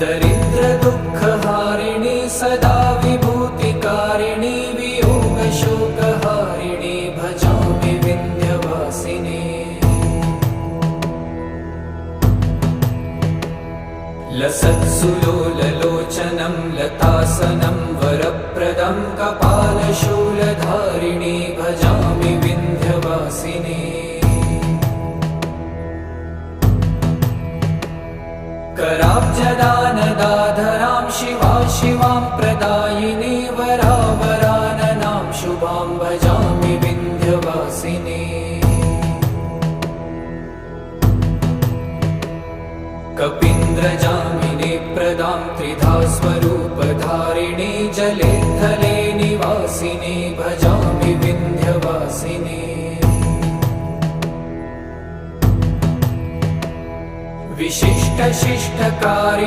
दरिद्रदुःखहारिणी सदा विभूतिकारिणी वियोगशोकहारिणी भजामि विन्ध्यवासिनी। लसत्सुलोललोचनं लतासनं वरप्रदं कपालशूलधारिणी भजामि विन्ध्यवासिनी। कराब्जदानदाधरां शिवां प्रदायिनी वरावराननां शुभां भजामि विन्ध्यवासिनी। कपीन्द्रजामिनी प्रदां त्रिधा स्वरूपधारिणी जले थले निवासिनी भजामि विन्ध्यवासिनी। विशिष्टशिष्टकारि